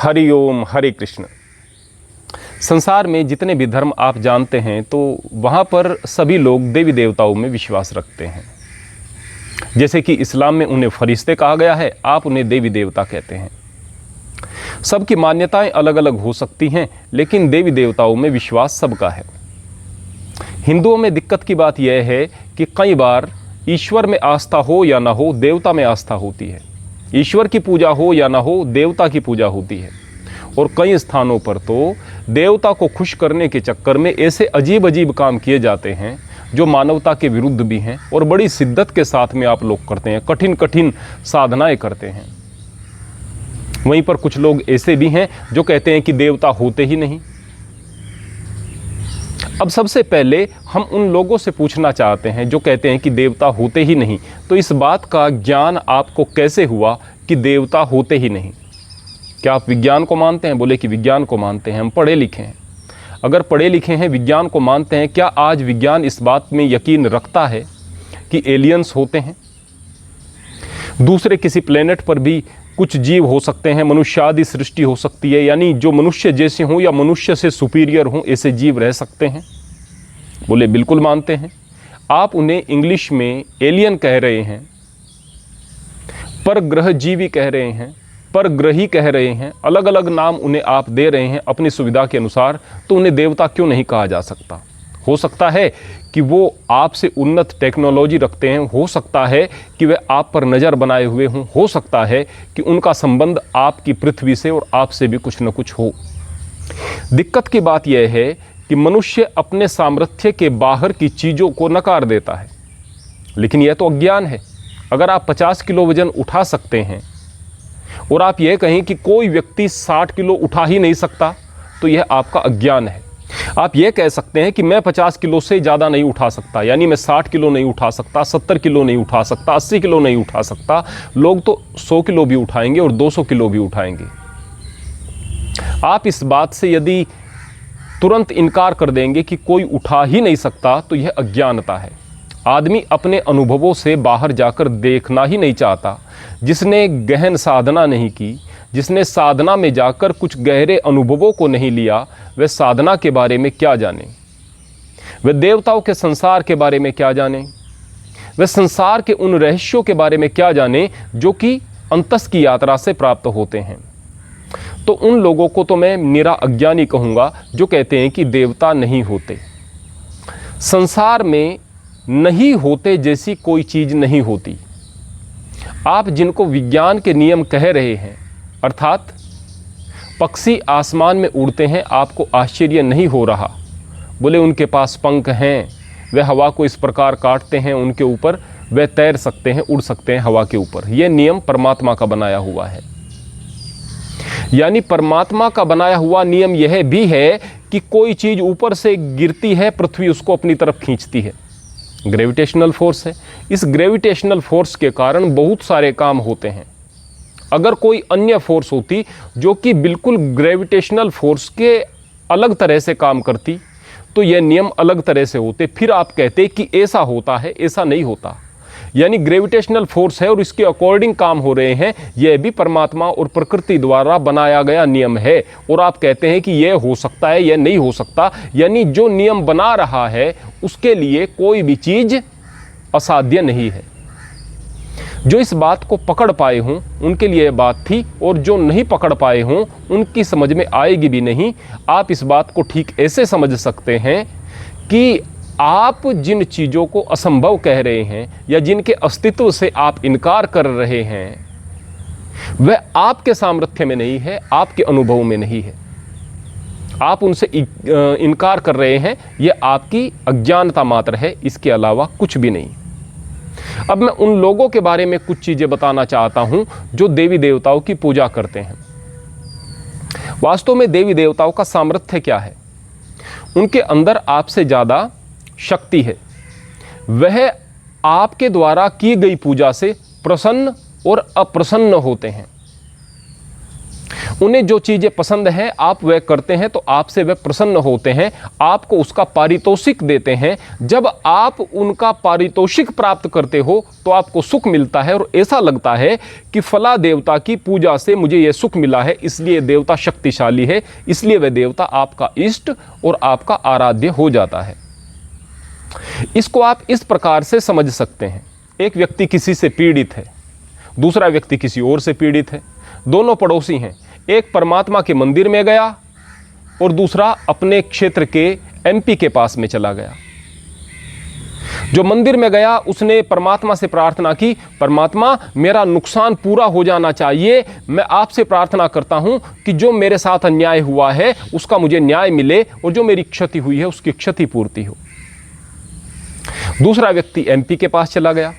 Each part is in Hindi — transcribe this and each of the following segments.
हरि ओम हरे कृष्ण। संसार में जितने भी धर्म आप जानते हैं तो वहाँ पर सभी लोग देवी देवताओं में विश्वास रखते हैं। जैसे कि इस्लाम में उन्हें फरिश्ते कहा गया है, आप उन्हें देवी देवता कहते हैं। सबकी मान्यताएं अलग अलग हो सकती हैं, लेकिन देवी देवताओं में विश्वास सबका है। हिंदुओं में दिक्कत की बात यह है कि कई बार ईश्वर में आस्था हो या ना हो, देवता में आस्था होती है। ईश्वर की पूजा हो या ना हो, देवता की पूजा होती है। और कई स्थानों पर तो देवता को खुश करने के चक्कर में ऐसे अजीब अजीब काम किए जाते हैं जो मानवता के विरुद्ध भी हैं और बड़ी शिद्दत के साथ में आप लोग करते हैं, कठिन कठिन साधनाएं करते हैं। वहीं पर कुछ लोग ऐसे भी हैं जो कहते हैं कि देवता होते ही नहीं। अब सबसे पहले हम उन लोगों से पूछना चाहते हैं जो कहते हैं कि देवता होते ही नहीं, तो इस बात का ज्ञान आपको कैसे हुआ कि देवता होते ही नहीं? क्या आप विज्ञान को मानते हैं? बोले कि विज्ञान को मानते हैं, हम पढ़े लिखे हैं। अगर पढ़े लिखे हैं, विज्ञान को मानते हैं, क्या आज विज्ञान इस बात में यकीन रखता है कि एलियंस होते हैं? दूसरे किसी प्लेनेट पर भी कुछ जीव हो सकते हैं, मनुष्य आदि सृष्टि हो सकती है, यानी जो मनुष्य जैसे हों या मनुष्य से सुपीरियर हों, ऐसे जीव रह सकते हैं? बोले बिल्कुल मानते हैं। आप उन्हें इंग्लिश में एलियन कह रहे हैं, परग्रह जीवी कह रहे हैं, परग्रही कह रहे हैं, अलग अलग नाम उन्हें आप दे रहे हैं अपनी सुविधा के अनुसार, तो उन्हें देवता क्यों नहीं कहा जा सकता? हो सकता है कि वो आपसे उन्नत टेक्नोलॉजी रखते हैं, हो सकता है कि वे आप पर नज़र बनाए हुए हों, हो सकता है कि उनका संबंध आपकी पृथ्वी से और आपसे भी कुछ न कुछ हो। दिक्कत की बात यह है कि मनुष्य अपने सामर्थ्य के बाहर की चीज़ों को नकार देता है, लेकिन यह तो अज्ञान है। अगर आप 50 किलो वजन उठा सकते हैं और आप यह कहें कि कोई व्यक्ति 60 किलो उठा ही नहीं सकता, तो यह आपका अज्ञान है। आप यह कह सकते हैं कि मैं 50 किलो से ज़्यादा नहीं उठा सकता, यानी मैं 60 किलो नहीं उठा सकता, 70 किलो नहीं उठा सकता, 80 किलो नहीं उठा सकता। लोग तो 100 किलो भी उठाएंगे और 200 किलो भी उठाएंगे। आप इस बात से यदि तुरंत इनकार कर देंगे कि कोई उठा ही नहीं सकता, तो यह अज्ञानता है। आदमी अपने अनुभवों से बाहर जाकर देखना ही नहीं चाहता। जिसने गहन साधना नहीं की, जिसने साधना में जाकर कुछ गहरे अनुभवों को नहीं लिया, वह साधना के बारे में क्या जाने? वह देवताओं के संसार के बारे में क्या जाने? वह संसार के उन रहस्यों के बारे में क्या जाने जो कि अंतस की यात्रा से प्राप्त होते हैं? तो उन लोगों को तो मैं निरा अज्ञानी कहूँगा जो कहते हैं कि देवता नहीं होते। संसार में नहीं होते जैसी कोई चीज़ नहीं होती। आप जिनको विज्ञान के नियम कह रहे हैं, अर्थात पक्षी आसमान में उड़ते हैं, आपको आश्चर्य नहीं हो रहा? बोले उनके पास पंख हैं, वे हवा को इस प्रकार काटते हैं उनके ऊपर, वे तैर सकते हैं, उड़ सकते हैं हवा के ऊपर। यह नियम परमात्मा का बनाया हुआ है। यानी परमात्मा का बनाया हुआ नियम यह भी है कि कोई चीज़ ऊपर से गिरती है, पृथ्वी उसको अपनी तरफ खींचती है। ग्रेविटेशनल फोर्स है। इस ग्रेविटेशनल फोर्स के कारण बहुत सारे काम होते हैं। अगर कोई अन्य फोर्स होती जो कि बिल्कुल ग्रेविटेशनल फोर्स के अलग तरह से काम करती, तो यह नियम अलग तरह से होते। फिर आप कहते कि ऐसा होता है, ऐसा नहीं होता। यानी ग्रेविटेशनल फोर्स है और इसके अकॉर्डिंग काम हो रहे हैं, यह भी परमात्मा और प्रकृति द्वारा बनाया गया नियम है। और आप कहते हैं कि यह हो सकता है, यह नहीं हो सकता। यानी जो नियम बना रहा है उसके लिए कोई भी चीज़ असाध्य नहीं है। जो इस बात को पकड़ पाए हों उनके लिए यह बात थी, और जो नहीं पकड़ पाए हों उनकी समझ में आएगी भी नहीं। आप इस बात को ठीक ऐसे समझ सकते हैं कि आप जिन चीज़ों को असंभव कह रहे हैं या जिनके अस्तित्व से आप इनकार कर रहे हैं, वह आपके सामर्थ्य में नहीं है, आपके अनुभव में नहीं है। आप उनसे इनकार कर रहे हैं, यह आपकी अज्ञानता मात्र है, इसके अलावा कुछ भी नहीं। अब मैं उन लोगों के बारे में कुछ चीज़ें बताना चाहता हूं जो देवी देवताओं की पूजा करते हैं। वास्तव में देवी देवताओं का सामर्थ्य क्या है? उनके अंदर आपसे ज़्यादा शक्ति है। वह आपके द्वारा की गई पूजा से प्रसन्न और अप्रसन्न होते हैं। उन्हें जो चीज़ें पसंद हैं आप वह करते हैं तो आपसे वह प्रसन्न होते हैं, आपको उसका पारितोषिक देते हैं। जब आप उनका पारितोषिक प्राप्त करते हो तो आपको सुख मिलता है और ऐसा लगता है कि फला देवता की पूजा से मुझे यह सुख मिला है, इसलिए देवता शक्तिशाली है, इसलिए वह देवता आपका इष्ट और आपका आराध्य हो जाता है। इसको आप इस प्रकार से समझ सकते हैं। एक व्यक्ति किसी से पीड़ित है, दूसरा व्यक्ति किसी और से पीड़ित है, दोनों पड़ोसी हैं। एक परमात्मा के मंदिर में गया और दूसरा अपने क्षेत्र के एमपी के पास में चला गया। जो मंदिर में गया उसने परमात्मा से प्रार्थना की, परमात्मा मेरा नुकसान पूरा हो जाना चाहिए, मैं आपसे प्रार्थना करता हूं कि जो मेरे साथ अन्याय हुआ है उसका मुझे न्याय मिले और जो मेरी क्षति हुई है उसकी क्षति पूर्ति हो। दूसरा व्यक्ति एमपी के पास चला गया,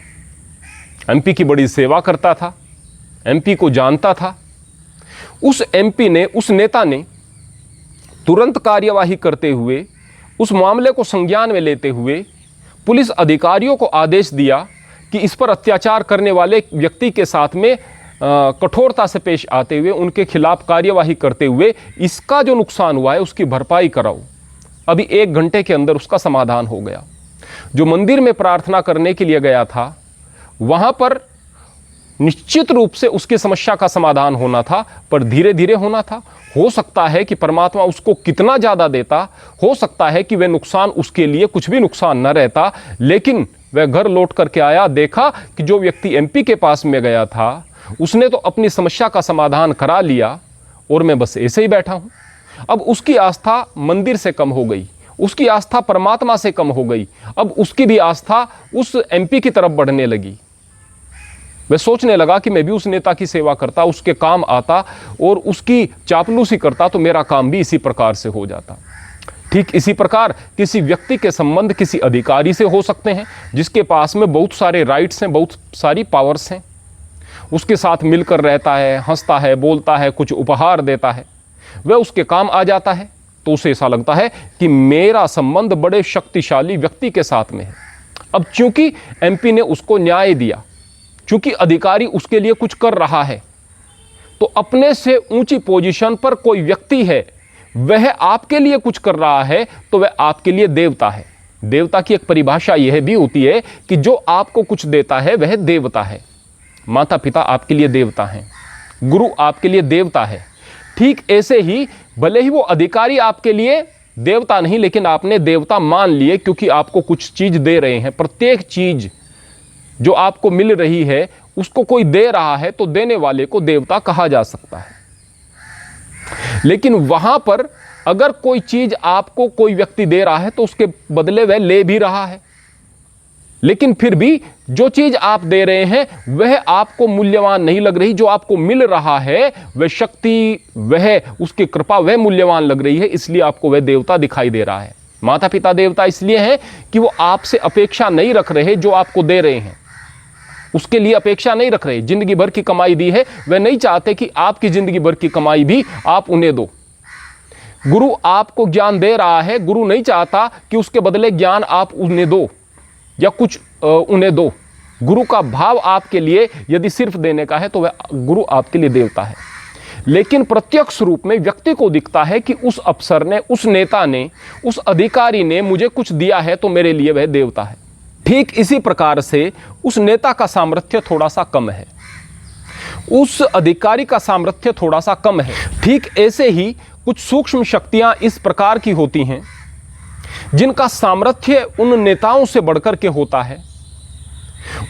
एमपी की बड़ी सेवा करता था, एमपी को जानता था। उस एमपी ने, उस नेता ने तुरंत कार्यवाही करते हुए, उस मामले को संज्ञान में लेते हुए पुलिस अधिकारियों को आदेश दिया कि इस पर अत्याचार करने वाले व्यक्ति के साथ में कठोरता से पेश आते हुए उनके खिलाफ कार्यवाही करते हुए इसका जो नुकसान हुआ है उसकी भरपाई कराओ। अभी 1 घंटे के अंदर उसका समाधान हो गया। जो मंदिर में प्रार्थना करने के लिए गया था वहां पर निश्चित रूप से उसकी समस्या का समाधान होना था, पर धीरे धीरे होना था। हो सकता है कि परमात्मा उसको कितना ज़्यादा देता, हो सकता है कि वह नुकसान उसके लिए कुछ भी नुकसान न रहता, लेकिन वह घर लौट करके आया, देखा कि जो व्यक्ति एमपी के पास में गया था उसने तो अपनी समस्या का समाधान करा लिया और मैं बस ऐसे ही बैठा हूँ। अब उसकी आस्था मंदिर से कम हो गई, उसकी आस्था परमात्मा से कम हो गई, अब उसकी भी आस्था उस एमपी की तरफ बढ़ने लगी। वह सोचने लगा कि मैं भी उस नेता की सेवा करता, उसके काम आता और उसकी चापलूसी करता तो मेरा काम भी इसी प्रकार से हो जाता। ठीक इसी प्रकार किसी व्यक्ति के संबंध किसी अधिकारी से हो सकते हैं जिसके पास में बहुत सारे राइट्स हैं, बहुत सारी पावर्स हैं, उसके साथ मिलकर रहता है, हंसता है, बोलता है, कुछ उपहार देता है, वह उसके काम आ जाता है तो उसे ऐसा लगता है कि मेरा संबंध बड़े शक्तिशाली व्यक्ति के साथ में है। अब चूंकि एमपी ने उसको न्याय दिया, चूंकि अधिकारी उसके लिए कुछ कर रहा है, तो अपने से ऊंची पोजीशन पर कोई व्यक्ति है, वह आपके लिए कुछ कर रहा है तो वह आपके लिए देवता है। देवता की एक परिभाषा यह भी होती है कि जो आपको कुछ देता है वह देवता है। माता पिता आपके लिए देवता हैं, गुरु आपके लिए देवता है। ठीक ऐसे ही भले ही वो अधिकारी आपके लिए देवता नहीं, लेकिन आपने देवता मान लिए क्योंकि आपको कुछ चीज दे रहे हैं। प्रत्येक चीज जो आपको मिल रही है उसको कोई दे रहा है तो देने वाले को देवता कहा जा सकता है। लेकिन वहां पर अगर कोई चीज आपको कोई व्यक्ति दे रहा है तो उसके बदले वह ले भी रहा है, लेकिन फिर भी जो चीज आप दे रहे हैं वह आपको मूल्यवान नहीं लग रही। जो आपको मिल रहा है वह शक्ति, वह उसकी कृपा, वह मूल्यवान लग रही है, इसलिए आपको वह देवता दिखाई दे रहा है। माता पिता देवता इसलिए हैं कि वो आपसे अपेक्षा नहीं रख रहे, जो आपको दे रहे हैं उसके लिए अपेक्षा नहीं रख रहे। जिंदगी भर की कमाई दी है, वह नहीं चाहते कि आपकी जिंदगी भर की कमाई भी आप उन्हें दो। गुरु आपको ज्ञान दे रहा है, गुरु नहीं चाहता कि उसके बदले ज्ञान आप उन्हें दो या कुछ उन्हें दो। गुरु का भाव आपके लिए यदि सिर्फ देने का है तो वह गुरु आपके लिए देवता है। लेकिन प्रत्यक्ष रूप में व्यक्ति को दिखता है कि उस अफसर ने, उस नेता ने, उस अधिकारी ने मुझे कुछ दिया है तो मेरे लिए वह देवता है। ठीक इसी प्रकार से उस नेता का सामर्थ्य थोड़ा सा कम है, उस अधिकारी का सामर्थ्य थोड़ा सा कम है। ठीक ऐसे ही कुछ सूक्ष्म शक्तियां इस प्रकार की होती हैं जिनका सामर्थ्य उन नेताओं से बढ़कर के होता है,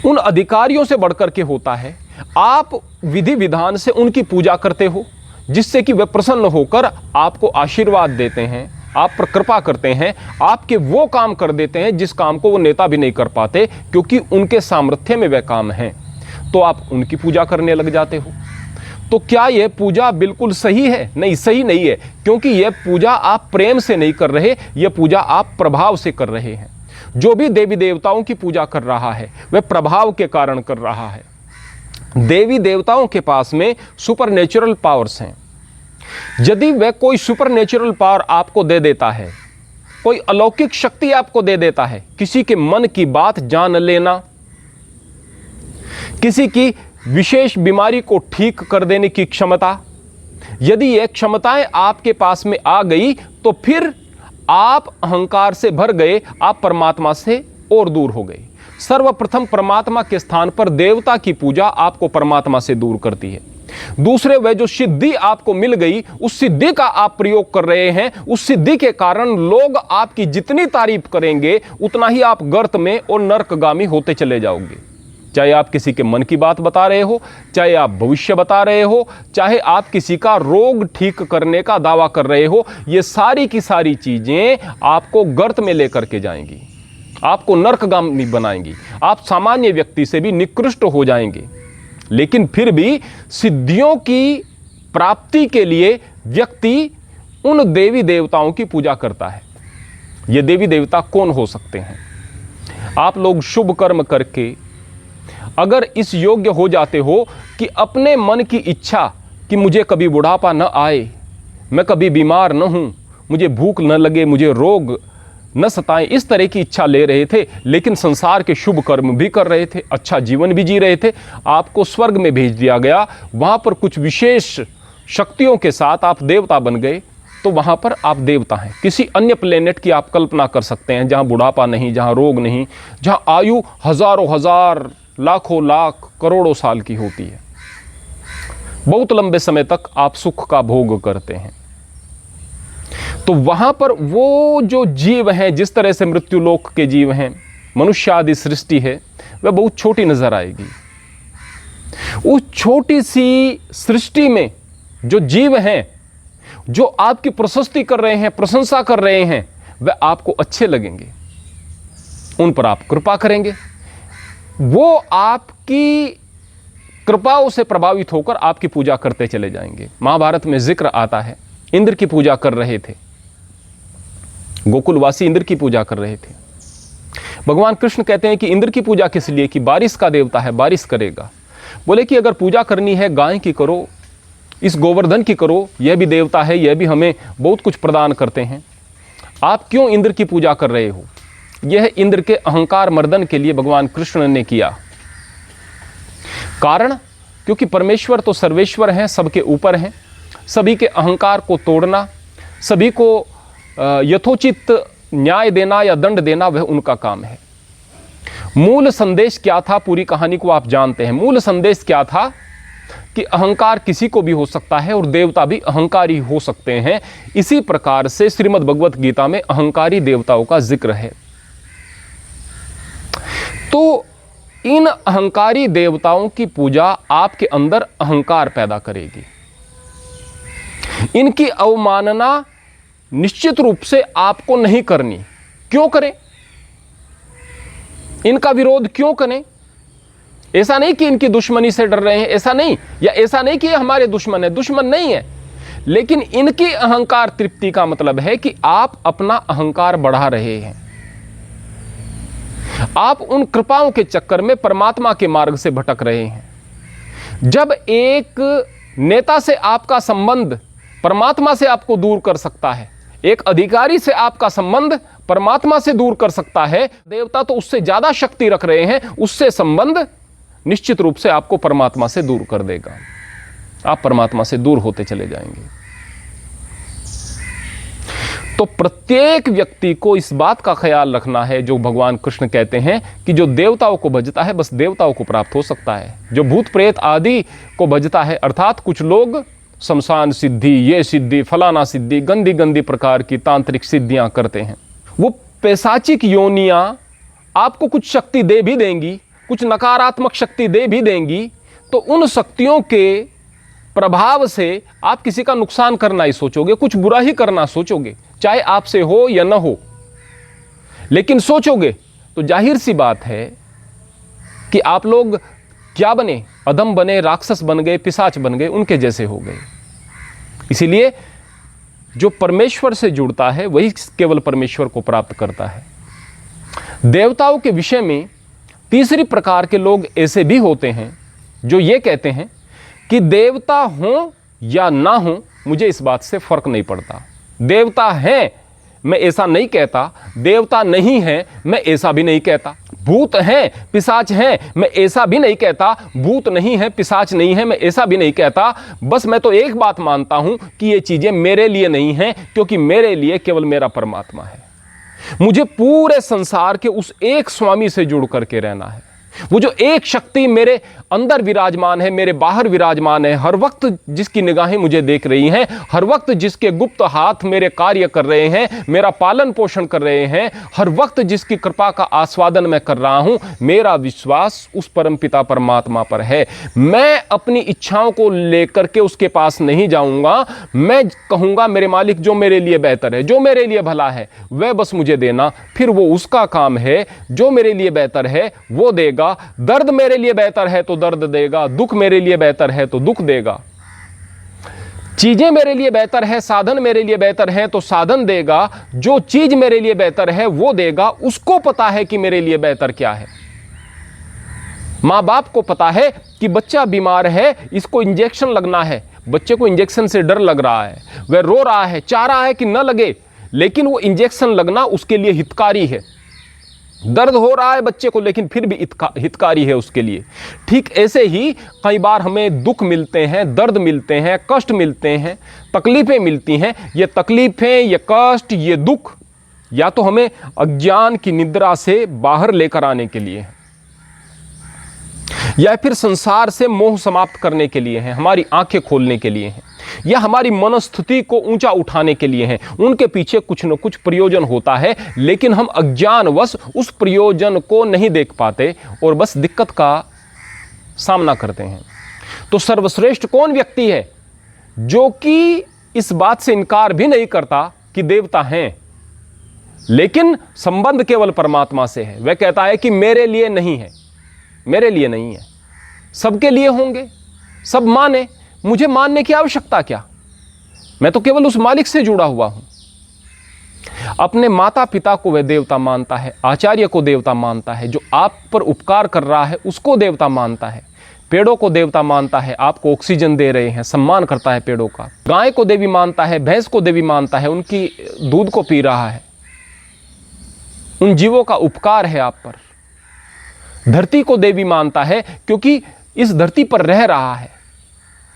उन अधिकारियों से बढ़कर के होता है। आप विधि विधान से उनकी पूजा करते हो जिससे कि वे प्रसन्न होकर आपको आशीर्वाद देते हैं, आप पर कृपा करते हैं, आपके वो काम कर देते हैं जिस काम को वो नेता भी नहीं कर पाते, क्योंकि उनके सामर्थ्य में वह काम है, तो आप उनकी पूजा करने लग जाते हो। तो क्या यह पूजा बिल्कुल सही है? नहीं, सही नहीं है, क्योंकि यह पूजा आप प्रेम से नहीं कर रहे, यह पूजा आप प्रभाव से कर रहे हैं। जो भी देवी देवताओं की पूजा कर रहा है वह प्रभाव के कारण कर रहा है। देवी देवताओं के पास में सुपरनेचुरल पावर्स हैं। यदि वह कोई सुपरनेचुरल पावर आपको दे देता है, कोई अलौकिक शक्ति आपको दे देता है, किसी के मन की बात जान लेना, किसी की विशेष बीमारी को ठीक कर देने की क्षमता, यदि ये क्षमताएं आपके पास में आ गई तो फिर आप अहंकार से भर गए, आप परमात्मा से और दूर हो गए। सर्वप्रथम परमात्मा के स्थान पर देवता की पूजा आपको परमात्मा से दूर करती है। दूसरे, वह जो सिद्धि आपको मिल गई, उस सिद्धि का आप प्रयोग कर रहे हैं, उस सिद्धि के कारण लोग आपकी जितनी तारीफ करेंगे उतना ही आप गर्त में और नरकगामी होते चले जाओगे। चाहे आप किसी के मन की बात बता रहे हो, चाहे आप भविष्य बता रहे हो, चाहे आप किसी का रोग ठीक करने का दावा कर रहे हो, ये सारी की सारी चीजें आपको गर्त में लेकर के जाएंगी, आपको नरकगामी बनाएंगी, आप सामान्य व्यक्ति से भी निकृष्ट हो जाएंगे। लेकिन फिर भी सिद्धियों की प्राप्ति के लिए व्यक्ति उन देवी देवताओं की पूजा करता है। ये देवी देवता कौन हो सकते हैं? आप लोग शुभ कर्म करके अगर इस योग्य हो जाते हो कि अपने मन की इच्छा कि मुझे कभी बुढ़ापा न आए, मैं कभी बीमार न हूं, मुझे भूख न लगे, मुझे रोग न सताएं, इस तरह की इच्छा ले रहे थे, लेकिन संसार के शुभ कर्म भी कर रहे थे, अच्छा जीवन भी जी रहे थे, आपको स्वर्ग में भेज दिया गया, वहां पर कुछ विशेष शक्तियों के साथ आप देवता बन गए, तो वहां पर आप देवता हैं। किसी अन्य प्लेनेट की आप कल्पना कर सकते हैं जहां बुढ़ापा नहीं, जहां रोग नहीं, जहां आयु हजारों हजार, लाखों लाख, करोड़ों साल की होती है। बहुत लंबे समय तक आप सुख का भोग करते हैं। तो वहां पर वो जो जीव हैं, जिस तरह से मृत्यु लोक के जीव हैं, मनुष्य आदि सृष्टि है, वह बहुत छोटी नजर आएगी। उस छोटी सी सृष्टि में जो जीव हैं, जो आपकी प्रशस्ति कर रहे हैं, प्रशंसा कर रहे हैं, वह आपको अच्छे लगेंगे, उन पर आप कृपा करेंगे, वो आपकी कृपाओं से प्रभावित होकर आपकी पूजा करते चले जाएंगे। महाभारत में जिक्र आता है, इंद्र की पूजा कर रहे थे, गोकुलवासी इंद्र की पूजा कर रहे थे। भगवान कृष्ण कहते हैं कि इंद्र की पूजा किस लिए? कि बारिश का देवता है, बारिश करेगा। बोले कि अगर पूजा करनी है गाय की करो, इस गोवर्धन की करो, यह भी देवता है, यह भी हमें बहुत कुछ प्रदान करते हैं, आप क्यों इंद्र की पूजा कर रहे हो? यह इंद्र के अहंकार मर्दन के लिए भगवान कृष्ण ने किया। कारण, क्योंकि परमेश्वर तो सर्वेश्वर हैं, सबके ऊपर हैं, सभी के अहंकार को तोड़ना, सभी को यथोचित न्याय देना या दंड देना, वह उनका काम है। मूल संदेश क्या था? पूरी कहानी को आप जानते हैं। मूल संदेश क्या था? कि अहंकार किसी को भी हो सकता है और देवता भी अहंकारी हो सकते हैं। इसी प्रकार से श्रीमद् भगवत गीता में अहंकारी देवताओं का जिक्र है। तो इन अहंकारी देवताओं की पूजा आपके अंदर अहंकार पैदा करेगी। इनकी अवमानना निश्चित रूप से आपको नहीं करनी। क्यों करें? इनका विरोध क्यों करें? ऐसा नहीं कि इनकी दुश्मनी से डर रहे हैं, ऐसा नहीं, या ऐसा नहीं कि ये हमारे दुश्मन है, दुश्मन नहीं है, लेकिन इनकी अहंकार तृप्ति का मतलब है कि आप अपना अहंकार बढ़ा रहे हैं। आप उन कृपाओं के चक्कर में परमात्मा के मार्ग से भटक रहे हैं। जब एक नेता से आपका संबंध परमात्मा से आपको दूर कर सकता है, एक अधिकारी से आपका संबंध परमात्मा से दूर कर सकता है, देवता तो उससे ज्यादा शक्ति रख रहे हैं, उससे संबंध निश्चित रूप से आपको परमात्मा से दूर कर देगा। आप परमात्मा से दूर होते चले जाएंगे। तो प्रत्येक व्यक्ति को इस बात का ख्याल रखना है, जो भगवान कृष्ण कहते हैं कि जो देवताओं को भजता है बस देवताओं को प्राप्त हो सकता है। जो भूत प्रेत आदि को भजता है, अर्थात कुछ लोग शमशान सिद्धि, ये सिद्धि, फलाना सिद्धि, गंदी गंदी प्रकार की तांत्रिक सिद्धियां करते हैं, वो पैशाचिक योनियां आपको कुछ शक्ति दे भी देंगी, कुछ नकारात्मक शक्ति दे भी देंगी, तो उन शक्तियों के प्रभाव से आप किसी का नुकसान करना ही सोचोगे, कुछ बुरा ही करना सोचोगे, चाहे आपसे हो या न हो, लेकिन सोचोगे। तो जाहिर सी बात है कि आप लोग क्या बने? अधम बने, राक्षस बन गए, पिशाच बन गए, उनके जैसे हो गए। इसीलिए जो परमेश्वर से जुड़ता है वही केवल परमेश्वर को प्राप्त करता है। देवताओं के विषय में तीसरी प्रकार के लोग ऐसे भी होते हैं जो ये कहते हैं कि देवता हो या ना हो, मुझे इस बात से फर्क नहीं पड़ता। देवता हैं मैं ऐसा नहीं कहता, देवता नहीं है, मैं ऐसा भी नहीं कहता, भूत हैं, पिशाच हैं, मैं ऐसा भी नहीं कहता, भूत नहीं है, पिशाच नहीं है, मैं ऐसा भी नहीं कहता। बस मैं तो एक बात मानता हूं कि ये चीजें मेरे लिए नहीं हैं, क्योंकि मेरे लिए केवल मेरा परमात्मा है। मुझे पूरे संसार के उस एक स्वामी से जुड़ करके रहना है। वो जो एक शक्ति मेरे अंदर विराजमान है, मेरे बाहर विराजमान है, हर वक्त जिसकी निगाहें मुझे देख रही हैं, हर वक्त जिसके गुप्त हाथ मेरे कार्य कर रहे हैं, मेरा पालन पोषण कर रहे हैं, हर वक्त जिसकी कृपा का आस्वादन मैं कर रहा हूं, मेरा विश्वास उस परमपिता परमात्मा पर है। मैं अपनी इच्छाओं को लेकर के उसके पास नहीं जाऊंगा। मैं कहूंगा मेरे मालिक जो मेरे लिए बेहतर है, जो मेरे लिए भला है, वह बस मुझे देना, फिर वो उसका काम है। जो मेरे लिए बेहतर है वो देगा। दर्द मेरे लिए बेहतर है तो दर्द देगा, दुख मेरे लिए बेहतर है तो दुख देगा, चीजें मेरे लिए बेहतर है, साधन मेरे लिए बेहतर है तो साधन देगा। जो चीज मेरे लिए बेहतर है वो देगा। उसको पता है कि मेरे लिए बेहतर क्या है। मां बाप को पता है कि बच्चा बीमार है, इसको इंजेक्शन लगना है। बच्चे को इंजेक्शन से डर लग रहा है, वह रो रहा है, चाह रहा है कि न लगे, लेकिन वो इंजेक्शन लगना उसके लिए हितकारी है। दर्द हो रहा है बच्चे को, लेकिन फिर भी हितकारी है उसके लिए। ठीक ऐसे ही कई बार हमें दुख मिलते हैं, दर्द मिलते हैं, कष्ट मिलते हैं, तकलीफें मिलती हैं। ये तकलीफें, ये कष्ट, ये दुख या तो हमें अज्ञान की निद्रा से बाहर लेकर आने के लिए है, या फिर संसार से मोह समाप्त करने के लिए है, हमारी आंखें खोलने के लिए है, या हमारी मनस्थिति को ऊंचा उठाने के लिए हैं। उनके पीछे कुछ न कुछ प्रयोजन होता है, लेकिन हम अज्ञानवश उस प्रयोजन को नहीं देख पाते और बस दिक्कत का सामना करते हैं। तो सर्वश्रेष्ठ कौन व्यक्ति है जो कि इस बात से इनकार भी नहीं करता कि देवता हैं, लेकिन संबंध केवल परमात्मा से है। वह कहता है कि मेरे लिए नहीं है, मेरे लिए नहीं है, सबके लिए होंगे, सब माने, मुझे मानने की आवश्यकता क्या। मैं तो केवल उस मालिक से जुड़ा हुआ हूं। अपने माता पिता को वह देवता मानता है, आचार्य को देवता मानता है, जो आप पर उपकार कर रहा है उसको देवता मानता है, पेड़ों को देवता मानता है, आपको ऑक्सीजन दे रहे हैं, सम्मान करता है पेड़ों का, गाय को देवी मानता है, भैंस को देवी मानता है, उनकी दूध को पी रहा है, उन जीवों का उपकार है आप पर। धरती को देवी मानता है क्योंकि इस धरती पर रह रहा है,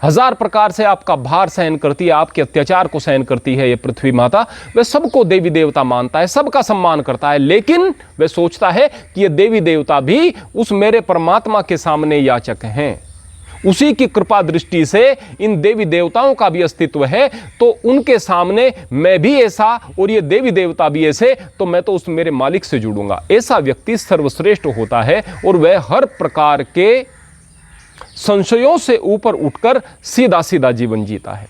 हजार प्रकार से आपका भार सहन करती है, आपके अत्याचार को सहन करती है ये पृथ्वी माता। वह सबको देवी देवता मानता है, सबका सम्मान करता है, लेकिन वह सोचता है कि ये देवी देवता भी उस मेरे परमात्मा के सामने याचक हैं। उसी की कृपा दृष्टि से इन देवी देवताओं का भी अस्तित्व है, तो उनके सामने मैं भी ऐसा और ये देवी देवता भी ऐसे, तो मैं तो उस मेरे मालिक से जुड़ूंगा। ऐसा व्यक्ति सर्वश्रेष्ठ होता है और वह हर प्रकार के संशयों से ऊपर उठकर सीधा सीधा जीवन जीता है।